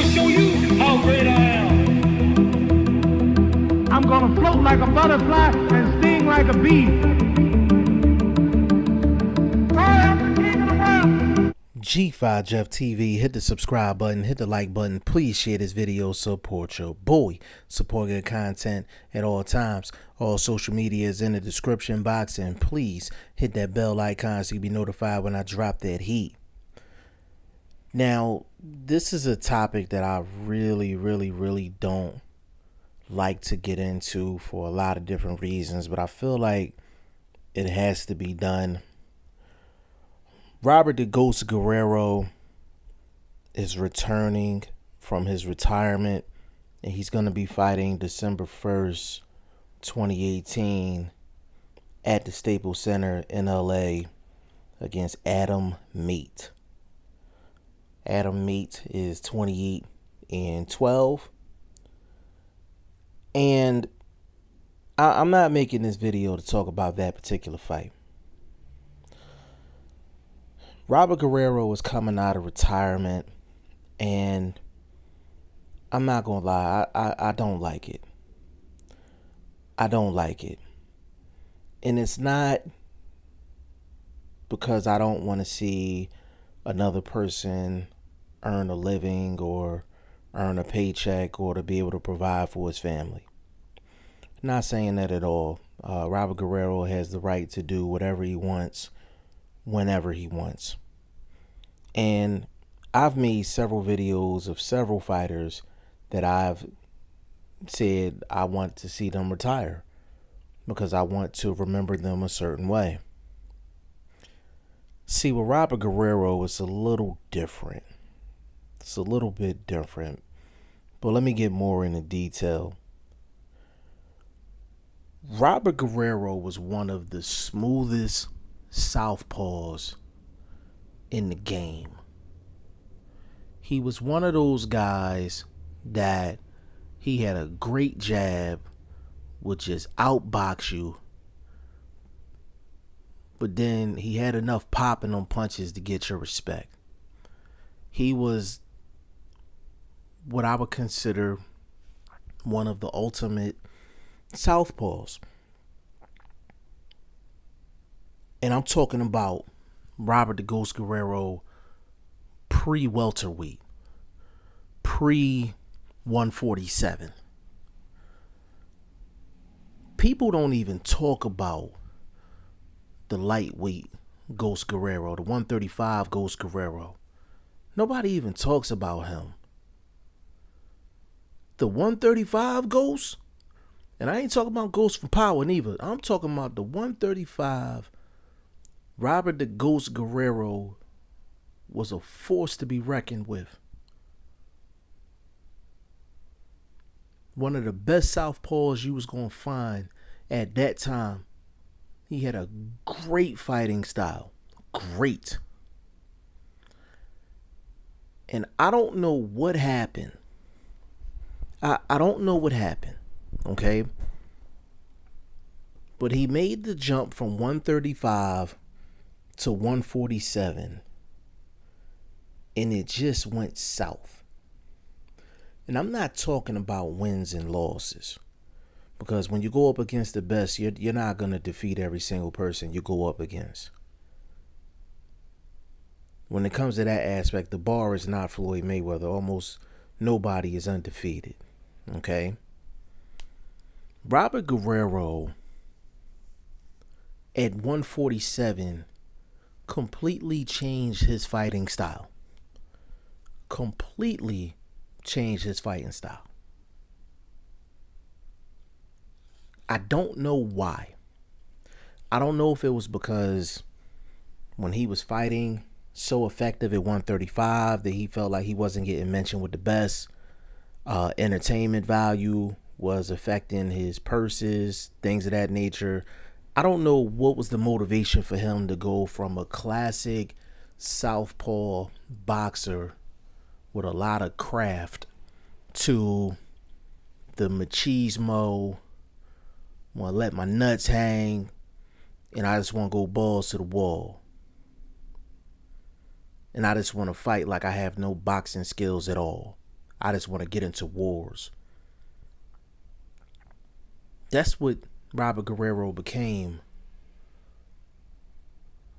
show you how great I am. I'm gonna float like a butterfly and sting like a bee. I am the king of the world. G5 Jeff TV, hit the subscribe button, hit the like button. Please share this video, support your boy. Support good content at all times. All social media is in the description box, and please hit that bell icon so you can be notified when I drop that heat. Now, this is a topic that I really don't like to get into for a lot of different reasons, but I feel like it has to be done. Robert the Ghost Guerrero is returning from his retirement, and he's going to be fighting December 1st, 2018 at the Staples Center in LA against Adam Mate. Adam Mate is 28-12. And I'm not making this video to talk about that particular fight. Robert Guerrero is coming out of retirement, and I'm not going to lie, I don't like it. I don't like it. And it's not because I don't want to see another person earn a living or earn a paycheck or to be able to provide for his family. Not saying that at all. Robert Guerrero has the right to do whatever he wants, whenever he wants. And I've made several videos of several fighters that I've said I want to see them retire because I want to remember them a certain way. See, with Robert Guerrero, it's a little different. It's a little bit different. But let me get more into detail. Robert Guerrero was one of the smoothest southpaws in the game. He was one of those guys that he had a great jab, would just outbox you, but then he had enough popping on punches to get your respect. He was what I would consider one of the ultimate southpaws. And I'm talking about Robert the Ghost Guerrero pre-welterweight, pre-147. People don't even talk about the lightweight Ghost Guerrero, the 135 Ghost Guerrero. Nobody even talks about him. The 135 Ghost, and I ain't talking about Ghost from Power neither. I'm talking about the 135 Robert the Ghost Guerrero was a force to be reckoned with. One of the best southpaws you was going to find at that time. He had a great fighting style. Great. And I don't know what happened. I don't know what happened. Okay? But he made the jump from 135 to 147. And it just went south. And I'm not talking about wins and losses. Because when you go up against the best, you're not going to defeat every single person you go up against. When it comes to that aspect, the bar is not Floyd Mayweather. Almost nobody is undefeated. Okay? Robert Guerrero at 147 completely changed his fighting style. Completely changed his fighting style. I don't know why. I don't know if it was because when he was fighting so effective at 135 that he felt like he wasn't getting mentioned with the best. Entertainment value was affecting his purses, things of that nature. I don't know what was the motivation for him to go from a classic southpaw boxer with a lot of craft to the machismo, want to let my nuts hang, and I just want to go balls to the wall. And I just want to fight like I have no boxing skills at all. I just want to get into wars. That's what Robert Guerrero became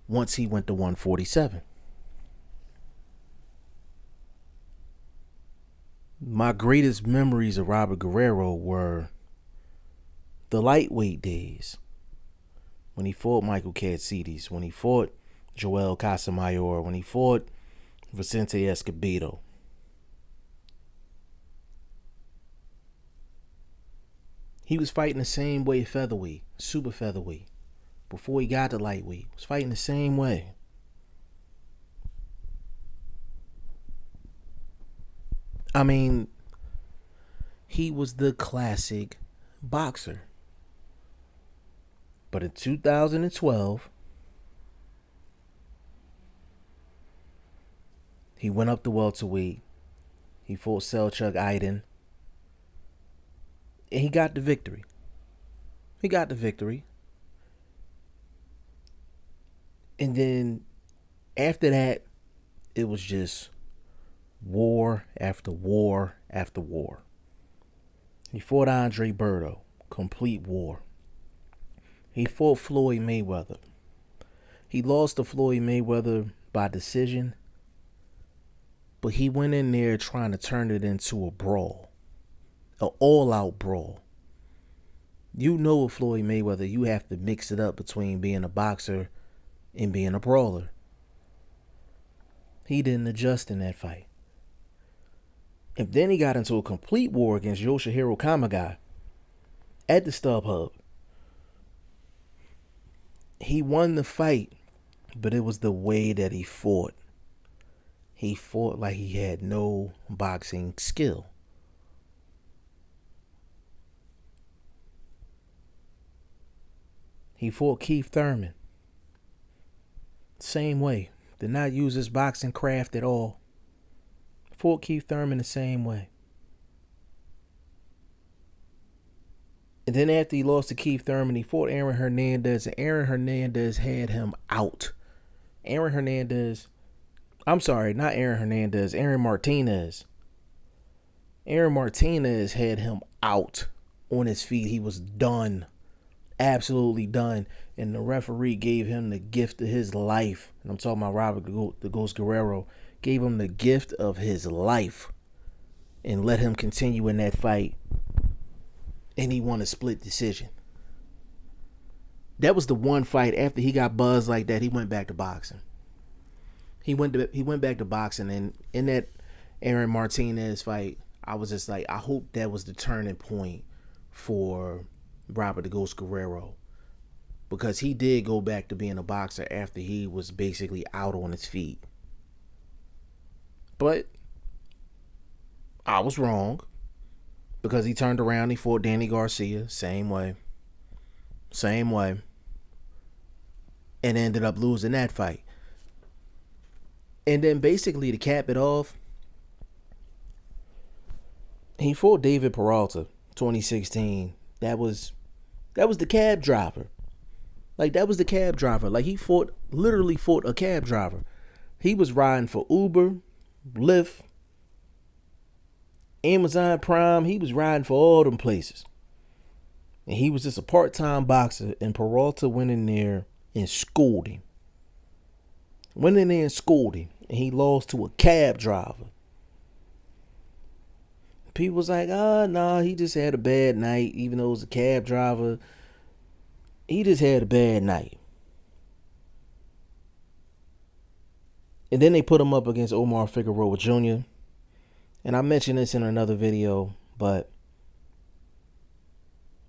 once he went to 147. My greatest memories of Robert Guerrero were the lightweight days. When he fought Michael Katsides, when he fought Joel Casamayor, when he fought Vicente Escobedo. He was fighting the same way featherweight, super featherweight. Before he got to lightweight, he was fighting the same way. I mean, he was the classic boxer. But in 2012, he went up to welterweight. He fought Selçuk Aydin. And he got the victory. And then after that, it was just war after war after war. He fought Andre Berto, complete war. He fought Floyd Mayweather. He lost to Floyd Mayweather by decision, but he went in there trying to turn it into a brawl, an all-out brawl. You know with Floyd Mayweather, you have to mix it up between being a boxer and being a brawler. He didn't adjust in that fight. And then he got into a complete war against Yoshihiro Kamagai at the StubHub. He won the fight, but it was the way that he fought. He fought like he had no boxing skill. He fought Keith Thurman. Same way. Did not use his boxing craft at all. Fought Keith Thurman the same way. And then after he lost to Keith Thurman, he fought Aaron Hernandez, and Aaron Hernandez had him out. Aaron Martinez. Aaron Martinez had him out on his feet. He was done. Absolutely done. And the referee gave him the gift of his life. And I'm talking about Robert the Ghost Guerrero. Gave him the gift of his life and let him continue in that fight. And he won a split decision. That was the one fight after he got buzzed like that, he went back to boxing. He went back to boxing, and in that Aaron Martinez fight, I was just like, I hope that was the turning point for Robert the Ghost Guerrero, because he did go back to being a boxer after he was basically out on his feet. But I was wrong, because he turned around, he fought Danny Garcia, same way, and ended up losing that fight. And then basically to cap it off, he fought David Peralta, 2016. That was the cab driver. Like, that was the cab driver. Like, he literally fought a cab driver. He was riding for Uber, Lyft, Amazon Prime. He was riding for all them places. And he was just a part-time boxer, and Peralta went in there and schooled him. And he lost to a cab driver. People was like, nah, he just had a bad night. Even though it was a cab driver, he just had a bad night. And then they put him up against Omar Figueroa Jr. And I mentioned this in another video, but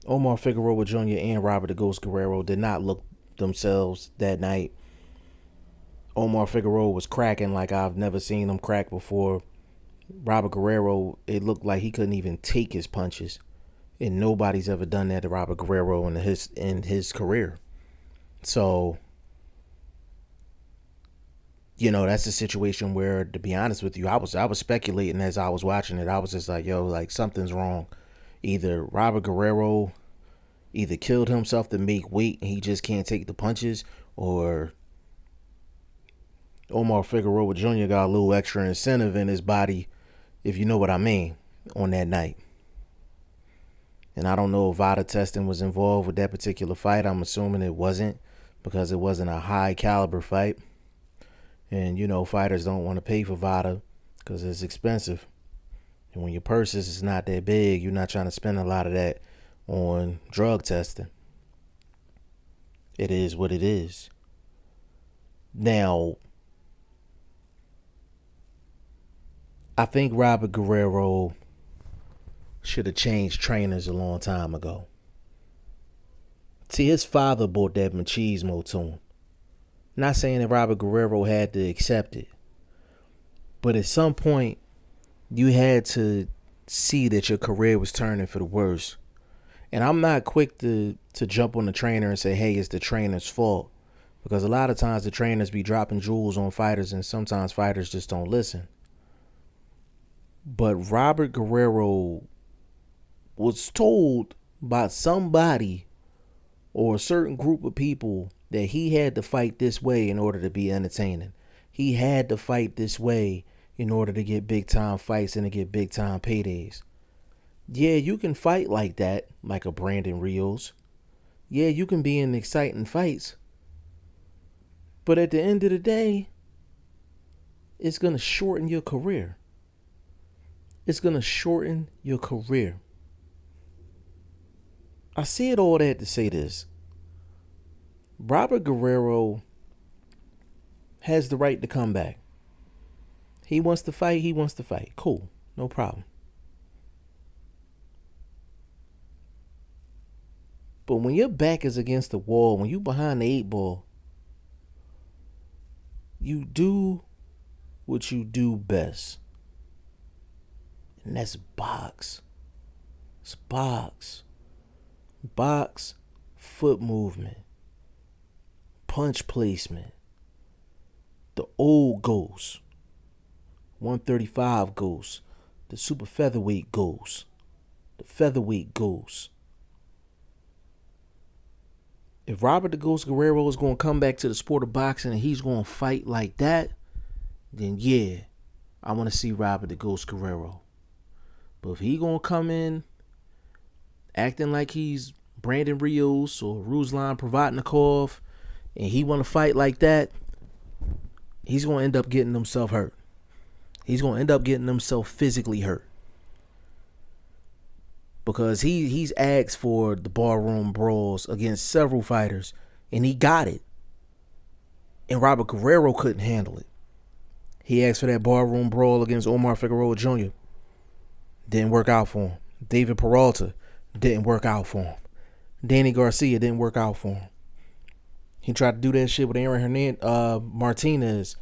Omar Figueroa Jr. and Robert the Ghost Guerrero did not look themselves that night. Omar Figueroa was cracking like I've never seen him crack before. Robert Guerrero, it looked like he couldn't even take his punches. And nobody's ever done that to Robert Guerrero in his career. So, that's a situation where, to be honest with you, I was speculating as I was watching it. I was just like, something's wrong. Either Robert Guerrero killed himself to make weight and he just can't take the punches, or Omar Figueroa Jr. got a little extra incentive in his body if you know what I mean, on that night. And I don't know if VADA testing was involved with that particular fight. I'm assuming it wasn't, because it wasn't a high caliber fight. And, you know, fighters don't want to pay for VADA because it's expensive. And when your purse is not that big, you're not trying to spend a lot of that on drug testing. It is what it is. Now, I think Robert Guerrero should have changed trainers a long time ago. See, his father bought that machismo to him. Not saying that Robert Guerrero had to accept it, but at some point, you had to see that your career was turning for the worse. And I'm not quick to jump on the trainer and say, hey, it's the trainer's fault. Because a lot of times the trainers be dropping jewels on fighters, and sometimes fighters just don't listen. But Robert Guerrero was told by somebody or a certain group of people that he had to fight this way in order to be entertaining. He had to fight this way in order to get big time fights and to get big time paydays. Yeah, you can fight like that, like a Brandon Rios. Yeah, you can be in exciting fights. But at the end of the day, it's going to shorten your career. It's going to shorten your career. I said all that to say this. Robert Guerrero has the right to come back. He wants to fight, he wants to fight. Cool, no problem. But when your back is against the wall, when you behind the 8-ball, you do what you do best. And that's box. It's box. Box, foot movement, punch placement. The old goes. 135 goes. The super featherweight goes. The featherweight goes. If Robert the Ghost Guerrero is going to come back to the sport of boxing and he's going to fight like that, then yeah, I want to see Robert the Ghost Guerrero. But if he going to come in acting like he's Brandon Rios or Ruslan Provatnikov and he want to fight like that, he's going to end up getting himself hurt. He's going to end up getting himself physically hurt. Because he's asked for the barroom brawls against several fighters, and he got it. And Robert Guerrero couldn't handle it. He asked for that barroom brawl against Omar Figueroa Jr. Didn't work out for him. David Peralta didn't work out for him. Danny Garcia didn't work out for him. He tried to do that shit with Aaron Martinez.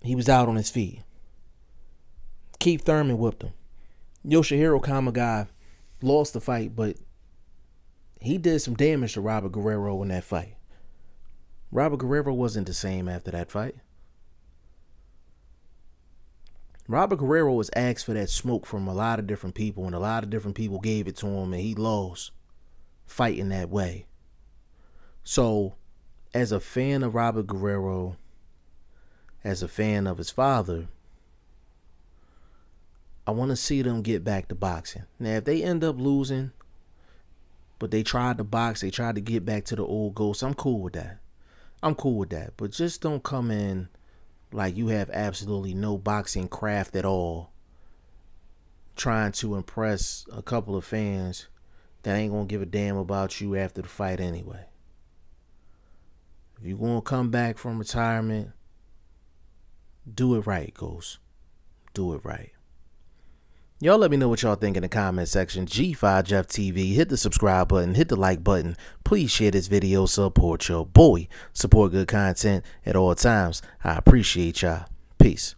He was out on his feet. Keith Thurman whipped him. Yoshihiro Kamagai lost the fight, but he did some damage to Robert Guerrero in that fight. Robert Guerrero wasn't the same after that fight. Robert Guerrero was asked for that smoke from a lot of different people, and a lot of different people gave it to him, and he lost fighting that way. So, as a fan of Robert Guerrero, as a fan of his father, I want to see them get back to boxing. Now, if they end up losing, but they tried to box, they tried to get back to the old ghosts, I'm cool with that. I'm cool with that. But just don't come in like you have absolutely no boxing craft at all, trying to impress a couple of fans that ain't going to give a damn about you after the fight anyway. If you're going to come back from retirement, do it right, Ghost. Do it right. Y'all let me know what y'all think in the comment section. G5 Jeff TV. Hit the subscribe button. Hit the like button. Please share this video. Support your boy. Support good content at all times. I appreciate y'all. Peace.